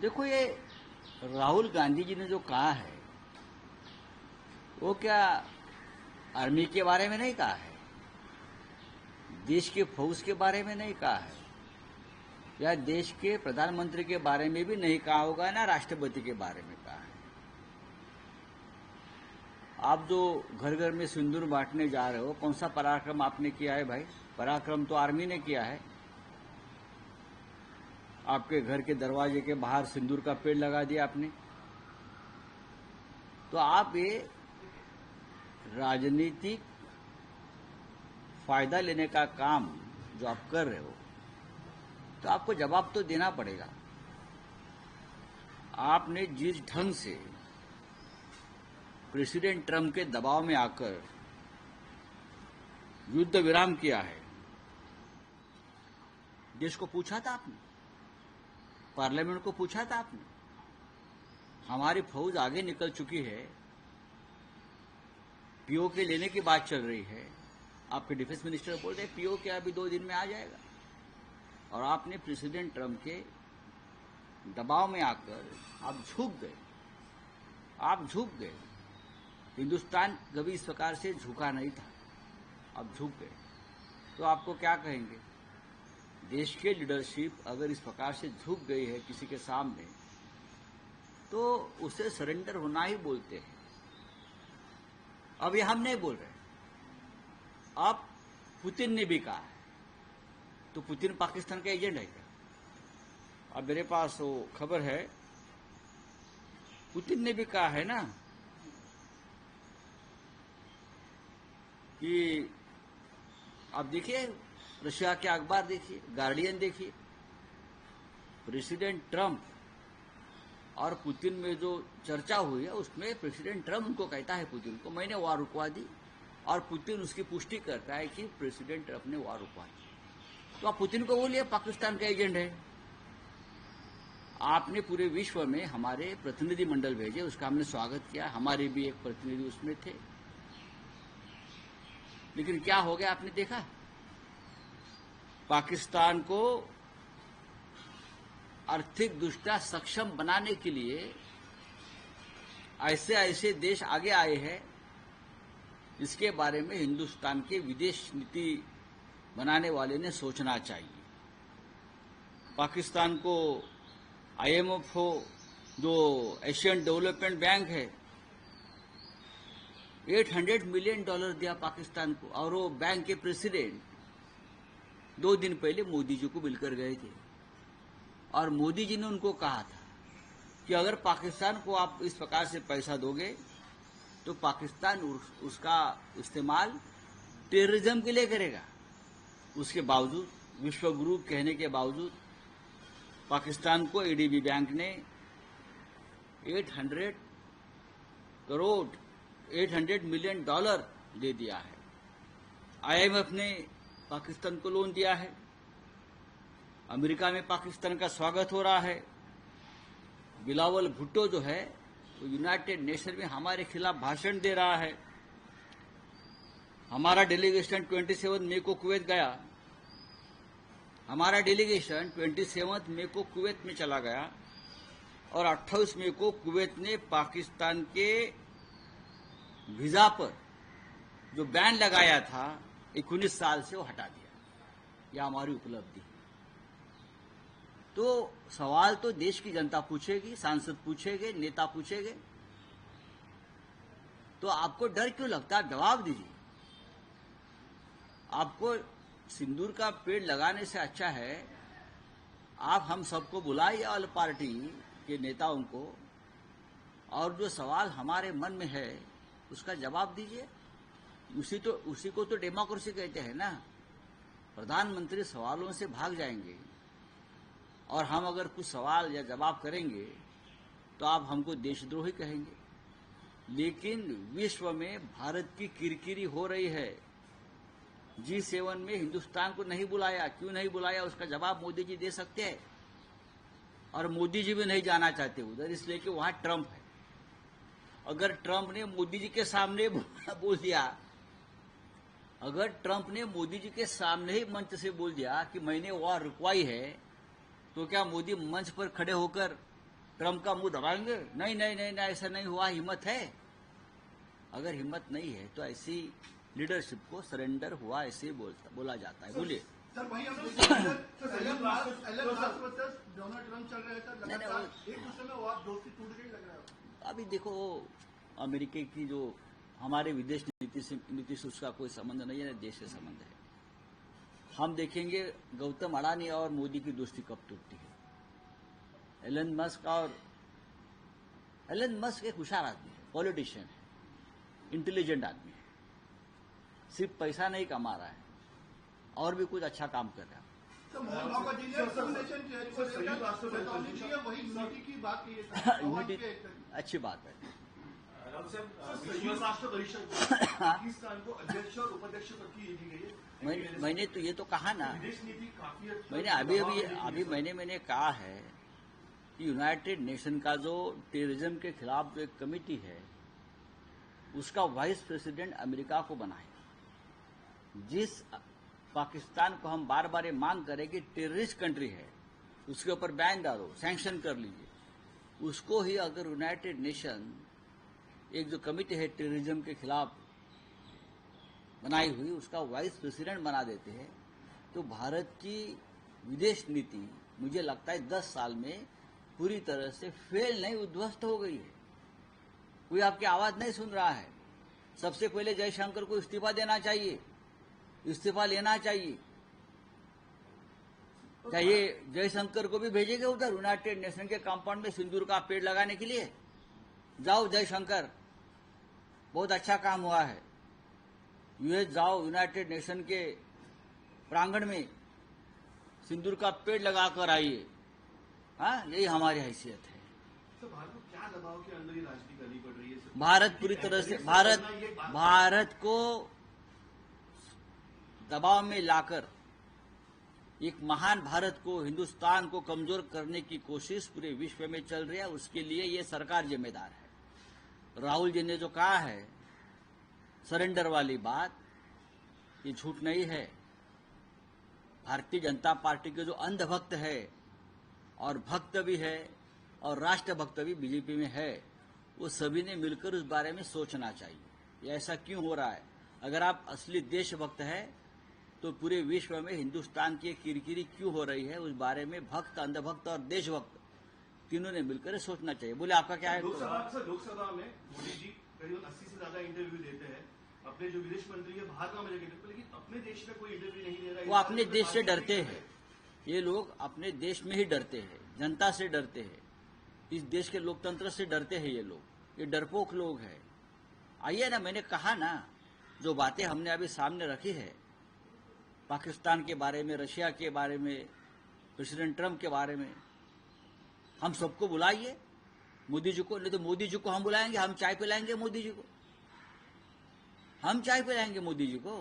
देखो, ये राहुल गांधी जी ने जो कहा है वो क्या आर्मी के बारे में नहीं कहा है, देश के फौज के बारे में नहीं कहा है, या देश के प्रधानमंत्री के बारे में भी नहीं कहा होगा, ना राष्ट्रपति के बारे में कहा है। आप जो घर घर में सिंदूर बांटने जा रहे हो, कौन सा पराक्रम आपने किया है भाई? पराक्रम तो आर्मी ने किया है। आपके घर के दरवाजे के बाहर सिंदूर का पेड़ लगा दिया आपने। तो आप ये राजनीतिक फायदा लेने का काम जो आप कर रहे हो, तो आपको जवाब तो देना पड़ेगा। आपने जिस ढंग से प्रेसिडेंट ट्रंप के दबाव में आकर युद्ध विराम किया है, देश को पूछा था आपने? पार्लियामेंट को पूछा था आपने? हमारी फौज आगे निकल चुकी है, पीओके लेने की बात चल रही है। आपके डिफेंस मिनिस्टर बोल रहे हैं पीओके अभी 2 दिन में आ जाएगा, और आपने प्रेसिडेंट ट्रंप के दबाव में आकर आप झुक गए। आप झुक गए। हिंदुस्तान कभी इस प्रकार से झुका नहीं था, आप झुक गए। तो आपको क्या कहेंगे? देश के लीडरशिप अगर इस प्रकार से झुक गई है किसी के सामने, तो उसे सरेंडर होना ही बोलते हैं। अब ये हम नहीं बोल रहे, अब पुतिन ने भी कहा है। तो पुतिन पाकिस्तान का एजेंट है क्या? अब मेरे पास वो खबर है, पुतिन ने भी कहा है ना कि आप देखिए, रशिया के अखबार देखिए, गार्डियन देखिए, प्रेसिडेंट ट्रंप और पुतिन में जो चर्चा हुई है उसमें प्रेसिडेंट ट्रंप उनको कहता है, पुतिन को, मैंने वार रुकवा दी, और पुतिन उसकी पुष्टि करता है कि प्रेसिडेंट ट्रंप ने वार रुकवा दी। तो आप पुतिन को बोलिए पाकिस्तान का एजेंट है। आपने पूरे विश्व में हमारे प्रतिनिधि मंडल भेजे, उसका हमने स्वागत किया, हमारे भी एक प्रतिनिधि उसमें थे। लेकिन क्या हो गया आपने देखा? पाकिस्तान को आर्थिक दृष्टया सक्षम बनाने के लिए ऐसे ऐसे देश आगे आए हैं, इसके बारे में हिंदुस्तान के विदेश नीति बनाने वाले ने सोचना चाहिए। पाकिस्तान को आईएमएफ हो, जो एशियन डेवलपमेंट बैंक है, $800 मिलियन दिया पाकिस्तान को, और वो बैंक के प्रेसिडेंट 2 दिन पहले मोदी जी को मिलकर गए थे, और मोदी जी ने उनको कहा था कि अगर पाकिस्तान को आप इस प्रकार से पैसा दोगे तो पाकिस्तान उसका इस्तेमाल टेररिज्म के लिए करेगा। उसके बावजूद, विश्व गुरु कहने के बावजूद, पाकिस्तान को एडीबी बैंक ने 800 मिलियन डॉलर दे दिया है। आईएमएफ ने पाकिस्तान को लोन दिया है। अमेरिका में पाकिस्तान का स्वागत हो रहा है। बिलावल भुट्टो जो है वो यूनाइटेड नेशन में हमारे खिलाफ भाषण दे रहा है। हमारा डेलीगेशन 27 मई को कुवैत गया। हमारा डेलीगेशन 27 मई को कुवैत में चला गया, और 28 मई को कुवैत ने पाकिस्तान के वीजा पर जो बैन लगाया था 19 साल से, वो हटा दिया। यह हमारी उपलब्धि है। तो सवाल तो देश की जनता पूछेगी, सांसद पूछेंगे, नेता पूछेंगे। तो आपको डर क्यों लगता है? जवाब दीजिए। आपको सिंदूर का पेड़ लगाने से अच्छा है आप हम सबको बुलाइए, ऑल पार्टी के नेताओं को, और जो सवाल हमारे मन में है उसका जवाब दीजिए। उसी को तो डेमोक्रेसी कहते हैं ना। प्रधानमंत्री सवालों से भाग जाएंगे, और हम अगर कुछ सवाल या जवाब करेंगे तो आप हमको देशद्रोही कहेंगे। लेकिन विश्व में भारत की किरकिरी हो रही है। G7 में हिंदुस्तान को नहीं बुलाया, क्यों नहीं बुलाया, उसका जवाब मोदी जी दे सकते हैं, और मोदी जी भी नहीं जाना चाहते उधर, इसलिए कि वहां ट्रंप है। अगर ट्रंप ने मोदी जी के सामने बोल दिया, अगर ट्रंप ने मोदी जी के सामने ही मंच से बोल दिया कि मैंने वार रुकवाई है, तो क्या मोदी मंच पर खड़े होकर ट्रम्प का मुंह दबाएंगे? नहीं नहीं नहीं नहीं, ऐसा नहीं हुआ, हिम्मत है? अगर हिम्मत नहीं है तो ऐसी लीडरशिप को सरेंडर हुआ ऐसे ही बोला जाता है। बोलिए सर। वहीं हम Elon Musk versus Donald Trump चल रहे थे लगातार, एक दूसरे में वो आप दोस्ती टूट गई लग रहा है। अभी देखो, अमेरिका की जो हमारे विदेश नीति से उसका कोई संबंध नहीं है, देश से संबंध है। हम देखेंगे गौतम अडानी और मोदी की दोस्ती कब टूटती है। एलन मस्क एक होशियार आदमी है, पॉलिटिशियन है, इंटेलिजेंट आदमी है, सिर्फ पैसा नहीं कमा रहा है और भी कुछ अच्छा काम कर रहा है। यूनिटी अच्छी बात है। संयुक्त राष्ट्र परिषद पाकिस्तान को अध्यक्ष और उपाध्यक्ष पद की दी गई है। मैंने तो ये तो कहा ना, विदेश नीति काफी मैंने मैंने कहा है कि यूनाइटेड नेशन का जो टेररिज्म के खिलाफ जो एक कमेटी है उसका वाइस प्रेसिडेंट अमेरिका को बनाए। जिस पाकिस्तान को हम बार बार ये मांग करें कि टेररिस्ट कंट्री है, उसके ऊपर बैन डालो, सैंक्शन कर लीजिए, उसको ही अगर यूनाइटेड नेशन एक जो कमेटी है टेररिज्म के खिलाफ बनाई हुई, उसका वाइस प्रेसिडेंट बना देते हैं, तो भारत की विदेश नीति मुझे लगता है 10 साल में पूरी तरह से फेल नहीं, उद्ध्वस्त हो गई है। कोई आपकी आवाज नहीं सुन रहा है। सबसे पहले जयशंकर को इस्तीफा देना चाहिए, इस्तीफा लेना चाहिए। चाहिए जयशंकर को भी भेजेंगे उधर यूनाइटेड नेशन के कंपाउंड में सिंदूर का पेड़ लगाने के लिए। जाओ जयशंकर, बहुत अच्छा काम हुआ है। यूएस जाओ, यूनाइटेड नेशन के प्रांगण में सिंदूर का पेड़ लगाकर आइए। हाँ, यही हमारी हैसियत है। तो भारत को क्या दबाव के अंदर ये राजनीति करनी पड़ रही है? भारत पूरी तरह से भारत को दबाव में लाकर एक महान भारत को, हिंदुस्तान को कमजोर करने की कोशिश पूरे विश्व में चल रही है। उसके लिए ये सरकार जिम्मेदार है। राहुल जी ने जो कहा है सरेंडर वाली बात, ये झूठ नहीं है। भारतीय जनता पार्टी के जो अंधभक्त है और भक्त भी है और राष्ट्रभक्त भी बीजेपी में है, वो सभी ने मिलकर उस बारे में सोचना चाहिए ये ऐसा क्यों हो रहा है। अगर आप असली देशभक्त है तो पूरे विश्व में हिंदुस्तान की किरकिरी क्यों हो रही है, उस बारे में भक्त, अंधभक्त और देशभक्त तीनों ने मिलकर सोचना चाहिए। बोले आपका क्या है? लोकसभा में मोदी जी करीबन 80 से ज्यादा इंटरव्यू देते हैं। अपने जो विदेश मंत्री है बाहर का मजा, लेकिन अपने देश में कोई इंटरव्यू नहीं दे रहा है। वो अपने देश से डरते हैं। ये लोग अपने देश में ही डरते हैं, जनता से डरते हैं, इस देश के लोकतंत्र से डरते हैं। ये लोग, ये डरपोक लोग हैं। आइए ना, मैंने कहा ना, जो बातें हमने अभी सामने रखी है पाकिस्तान के बारे में, रशिया के बारे में, प्रेसिडेंट ट्रम्प के बारे में, हम सबको बुलाइए। मोदी जी को नहीं तो मोदी जी को हम बुलाएंगे, हम चाय पिलाएंगे मोदी जी को, हम चाय पिलाएंगे मोदी जी को।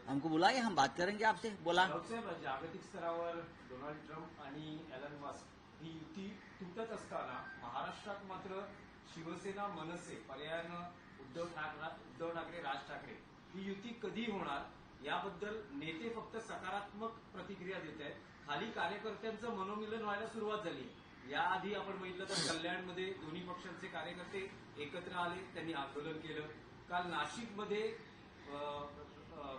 हमको बुलाइए, हम बात करेंगे आपसे। बोला जागतिक स्तरावर डोनाल्ड ट्रम्प आणि एलन मस्क ही युती तुटत असताना महाराष्ट्रात मात्र शिवसेना, मनसे, पर्यायानं उद्धव ठाकरे, राज ठाकरे ही युती कधी होणार याबद्दल नेते फक्त सकारात्मक प्रतिक्रिया देत आहेत। खाली कार्यकर्त्यांचं मनोमिलन व्हायला सुरुवात झाली। याआधी आपण बघितलं तर कल्याणमध्ये दोन्ही पक्षांचे कार्यकर्ते एकत्र आले, त्यांनी आंदोलन केलं। काल नाशिकमध्ये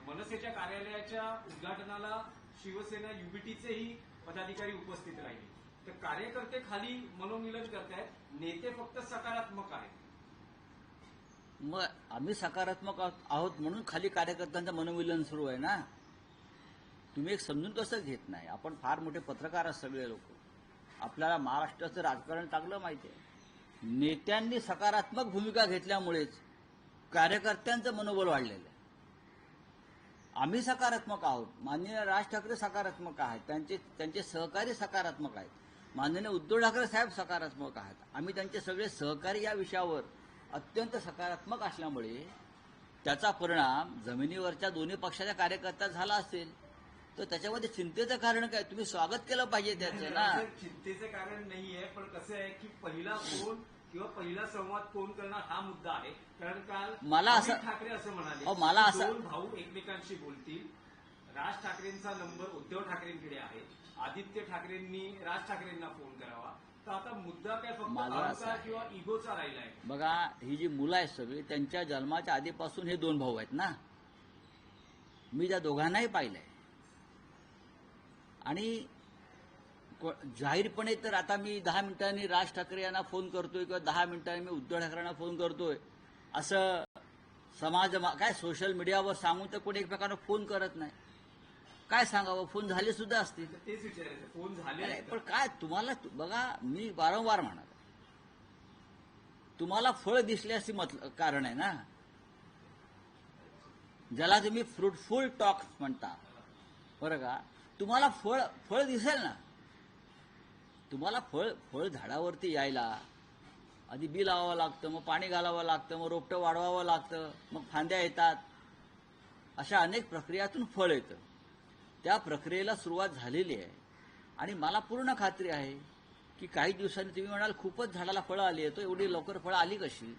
मनसेच्या कार्यालयाच्या उद्घाटनाला शिवसेना युबीटीचेही पदाधिकारी उपस्थित राहिले। तर कार्यकर्ते खाली मनोमिलन करतायत, नेते फक्त सकारात्मक आहेत। मग आम्ही सकारात्मक आहोत म्हणून खाली कार्यकर्त्यांचं मनोमिलन सुरू आहे ना। तुम्ही एक समजून कसं घेत नाही? आपण फार मोठे पत्रकार आहात सगळे लोक, आपल्याला महाराष्ट्राचं राजकारण चांगलं माहिती आहे। नेत्यांनी सकारात्मक भूमिका घेतल्यामुळेच कार्यकर्त्यांचं मनोबल वाढलेलं आहे। आम्ही सकारात्मक आहोत, माननीय राज ठाकरे सकारात्मक आहेत, त्यांचे सहकारी सकारात्मक आहेत, माननीय उद्धव ठाकरे साहेब सकारात्मक आहेत। आम्ही त्यांचे सगळे सहकारी या विषयावर अत्यंत सकारात्मक असल्यामुळे त्याचा परिणाम जमिनीवरच्या दोन्ही पक्षाच्या कार्यकर्त्यात झाला असेल तर त्याच्यामध्ये चिंतेचं कारण काय? तुम्ही स्वागत केलं पाहिजे त्याचं ना। चिंतेचं कारण नाहीये, पण कसं आहे की पहिला फोन किंवा पहिला संवाद कोण करणार हा मुद्दा आहे। कारण काल मला असं ठाकरे असं म्हणाले, मला असं दोन भाऊ एकमेकांशी बोलतील, राज ठाकरेंचा नंबर उद्धव ठाकरेंकडे आहे, आदित्य ठाकरेंनी राज ठाकरेंना फोन करावा. तर आता मुद्दा काय फक्त माझा असा अहंकार आहे. किंवा इगोचा राहिलाय? बघा, ही जी मुलं आहेत सगळी त्यांच्या जन्माच्या आधीपासून हे दोन भाऊ आहेत ना. मी त्या दोघांनाही पाहिलंय. आणि जाहीरपणे तर आता मी 10 मिनिटांनी राज ठाकरे यांना फोन करतोय किंवा 10 मिनिटांनी मी उद्धव ठाकरेंना फोन करतोय असं काय सोशल मीडियावर सांगून तर कोणी एकमेकांना फोन करत नाही. काय सांगावं, फोन झाले सुद्धा असतील. तर तेच विचारायचं, फोन झाले अरे, आहेत पण का? काय तुम्हाला बघा, मी वारंवार म्हणालो, तुम्हाला फळ दिसल्याचे कारण आहे ना. ज्याला तुम्ही फ्रुटफुल टॉक म्हणता, बरं का, तुम्हाला फळ दिसेल ना. तुम्हाला फळ झाडावरती यायला आधी बी लावावं लागतं, मग पाणी घालावं लागतं, मग रोपटं वाढवावं लागतं, मग फांद्या येतात. अशा अनेक प्रक्रियातून फळ येतं. त्या प्रक्रियेला सुरुवात झालेली आहे. आणि मला पूर्ण खात्री आहे की काही दिवसांनी तुम्ही म्हणाल खूपच झाडाला फळं आली आहेत, एवढी लवकर फळं आली कशी.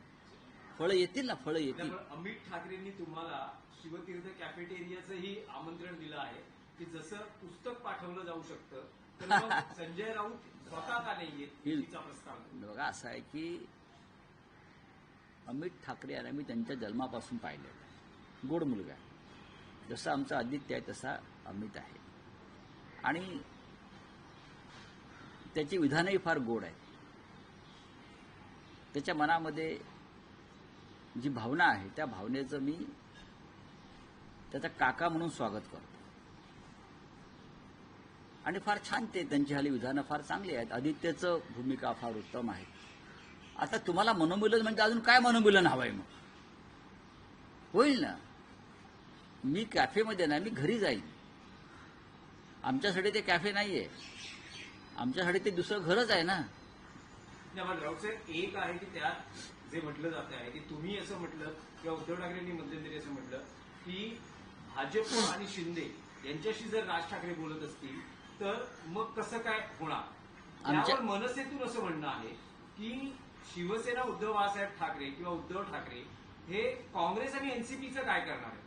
फळं येतील ना, फळं येतील. त्यामुळे अमित ठाकरेंनी तुम्हाला शिवतीर्थ कॅफेटेरियाचंही आमंत्रण दिलं आहे की जसं पुस्तक पाठवलं जाऊ शकतं तर मग संजय राऊत स्वतः का नाही येत तिचा प्रस्ताव. बघा, असं आहे की अमित ठाकरे यांना मी त्यांच्या जन्मापासून पाहिलेलं आहे. गोड मुलगा आहे. जसा आमचा आदित्य आहे तसा अमित आहे. आणि त्याची विधानही फार गोड आहेत. त्याच्या मनामध्ये जी भावना आहे त्या भावनेचं मी त्याचा काका म्हणून स्वागत करतो. आणि फार छान ते त्यांची हल्ली विधानं फार चांगली आहेत. आदित्यचं भूमिका फार उत्तम आहे. आता तुम्हाला मनोमिलन म्हणजे अजून काय मनोमिलन हवंय? मग होईल ना. मी कॅफेमध्ये नाही, मी घरी जाईन. आमच्यासाठी ते कॅफे नाहीये, आमच्यासाठी ते दुसरं घरच आहे ना. नाही, पण राऊत साहेब, एक आहे की त्यात जे म्हटलं जात आहे की तुम्ही असं म्हटलं किंवा उद्धव ठाकरेंनी मध्यंतरी असं म्हटलं की भाजप आणि शिंदे यांच्याशी जर राज ठाकरे बोलत असतील तर मग कसं काय होणार. त्यावर मनसेतून असं म्हणणं आहे की शिवसेना उद्धव बाळासाहेब ठाकरे किंवा उद्धव ठाकरे हे काँग्रेस आणि एनसीपीचं काय करणार आहे?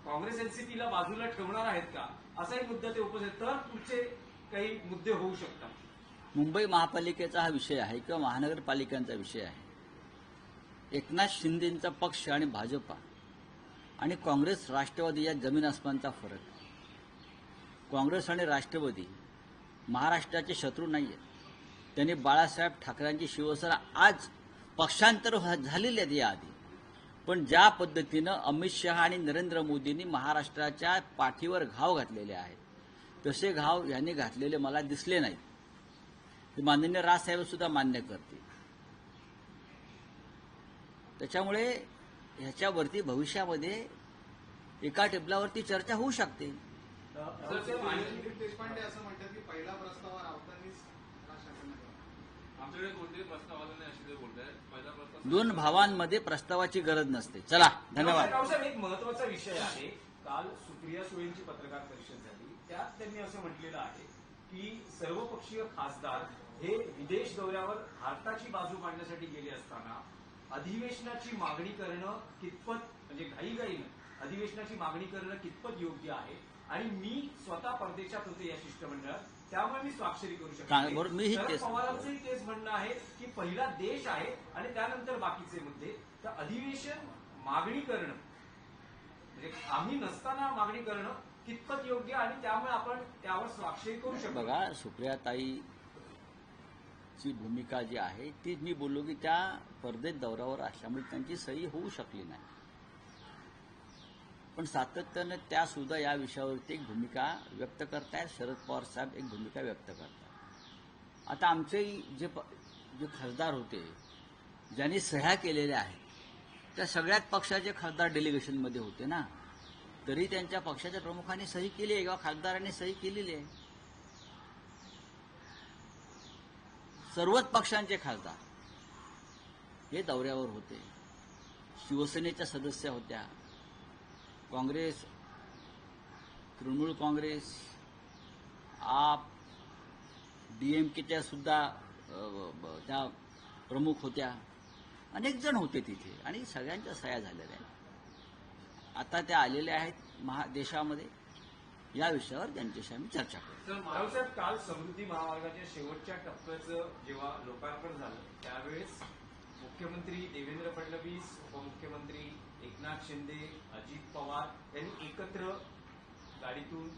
काँग्रेस एनसीपीला बाजूला ठेवणार आहेत का, असाही मुद्दा ते उपस्थित. तर पुढचे काही मुद्दे होऊ शकतात. मुंबई महापालिकेचा हा विषय आहे किंवा महानगरपालिकांचा विषय आहे. एकनाथ शिंदेंचा पक्ष आणि भाजपा आणि काँग्रेस राष्ट्रवादी या जमीन आसमानचा फरक. काँग्रेस आणि राष्ट्रवादी महाराष्ट्राचे शत्रू नाही आहेत. त्यांनी बाळासाहेब ठाकरेंची शिवसेना आज पक्षांतर झालेली आहेत याआधी. पण ज्या पद्धतीनं अमित शहा आणि नरेंद्र मोदींनी महाराष्ट्राच्या पाठीवर घाव घातलेले आहेत तसे घाव यांनी घातलेले मला दिसले नाहीत. ते माननीय राजसाहेब सुद्धा मान्य करतील. त्याच्यामुळे ह्याच्यावरती भविष्यामध्ये एका टेबलावरती चर्चा होऊ शकते. दिलीप देशपांडे असं म्हणतात की पहिला प्रस्ताव राऊतांनीच राज ठाकरेंना केला. आमच्याकडे कोणतेही प्रस्ताव आला नाही असे ते बोलतायत. पहिला प्रस्ताव दोन भावांमध्ये प्रस्तावाची गरज नसते. चला, धन्यवाद. राऊत साहेब, एक महत्वाचा विषय आहे. काल सुप्रिया सुळेंची पत्रकार परिषद झाली, त्यात त्यांनी असं म्हटलेलं आहे की सर्वपक्षीय खासदार हे विदेश दौऱ्यावर भारताची बाजू मांडण्यासाठी गेले असताना अधिवेशनाची मागणी करणं कितपत, म्हणजे घाईघाईनं अधिवेशनाची मागणी करणं कितपत योग्य आहे. आणि मी स्वतः परदेशात होते या शिष्टमंडळात, त्यामुळे मी स्वाक्षरी करू बरोबर, मीही शकतो. तेच शरद पवारांचंही तेच म्हणणं आहे की पहिला देश आहे आणि त्यानंतर बाकीचे मुद्दे. तर अधिवेशन मागणी करणं म्हणजे आम्ही नसताना मागणी करणं कितपत योग्य आणि त्यामुळे आपण त्यावर स्वाक्षरी करू शकतो. बघा, सुप्रियाताईची भूमिका जी आहे ती मी बोललो की त्या परदेश दौऱ्यावर असल्यामुळे त्यांची सही होऊ शकली नाही. पण सातत्यानं त्या सुद्धा या विषयावरती एक भूमिका व्यक्त करतायत. शरद पवार साहेब एक भूमिका व्यक्त करतात. आता आमचेही जे खासदार होते ज्यांनी सह्या केलेल्या आहेत त्या सगळ्याच पक्षाचे खासदार डेलिगेशनमध्ये होते ना. तरी त्यांच्या पक्षाच्या प्रमुखांनी सही केली आहे किंवा खासदारांनी सही केलेली आहे. सर्वच पक्षांचे खासदार हे दौऱ्यावर होते. शिवसेनेच्या सदस्य होत्या, काँग्रेस, तृणमूल काँग्रेस, आप, डीएमकेच्या सुद्धा त्या प्रमुख होत्या. अनेक जण होते तिथे आणि सगळ्यांच्या सह्या झालेल्या आहेत. आता त्या आलेल्या आहेत देशामध्ये या विषयावर त्यांच्याशी आम्ही चर्चा करू. सर रावसाहेब, काल समृद्धी महामार्गाच्या शेवटच्या टप्प्याचं जेव्हा लोकार्पण झालं त्यावेळेस मुख्यमंत्री देवेंद्र फडणवीस, उपमुख्यमंत्री एकनाथ शिंदे, अजित पवार यांनी एकत्र गाडीतून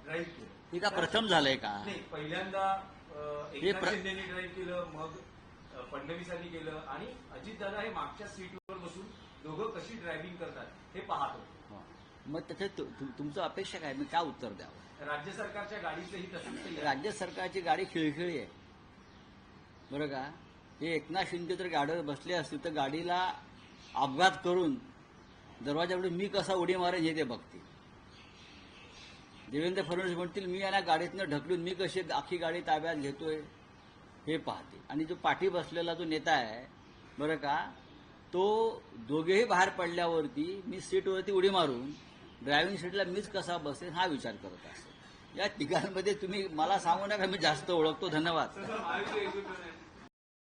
ड्राईव्ह केलं. हे का प्रथम झालंय का? नाही, पहिल्यांदा हे एकनाथ शिंदेनी ड्राईव्ह केलं, मग फडणवीसांनी केलं आणि अजितदादा हे मागच्या सीटवर बसून दोघं कशी ड्रायव्हिंग करतात हे पाहत होते. हो. मग त्याच्यात तुमचं अपेक्षा काय? मी काय उत्तर द्यावं? राज्य सरकारच्या गाडीचंही तसंच काही आहे. राज्य सरकारची गाडी खिळखिळी आहे बरं का. हे एकनाथ शिंदे तर गाडीवर बसले असतील तर गाडीला अपघात करून दरवाजाकडून मी कसा उडी मारेन हे ते बघतील. देवेंद्र फडणवीस म्हणतील मी यांना गाडीतनं ढकलून मी कशी आखी गाडी ताब्यात घेतोय हे पाहतील. आणि जो पाठी बसलेला जो नेता आहे बरं का, तो दोघेही बाहेर पडल्यावरती मी सीटवरती उडी मारून ड्रायव्हिंग सीटला मीच कसा बसेन हा विचार करत असेल. या तिघांमध्ये तुम्ही मला सांगू नका, मी जास्त ओळखतो. धन्यवाद. सर महायुती एकजूट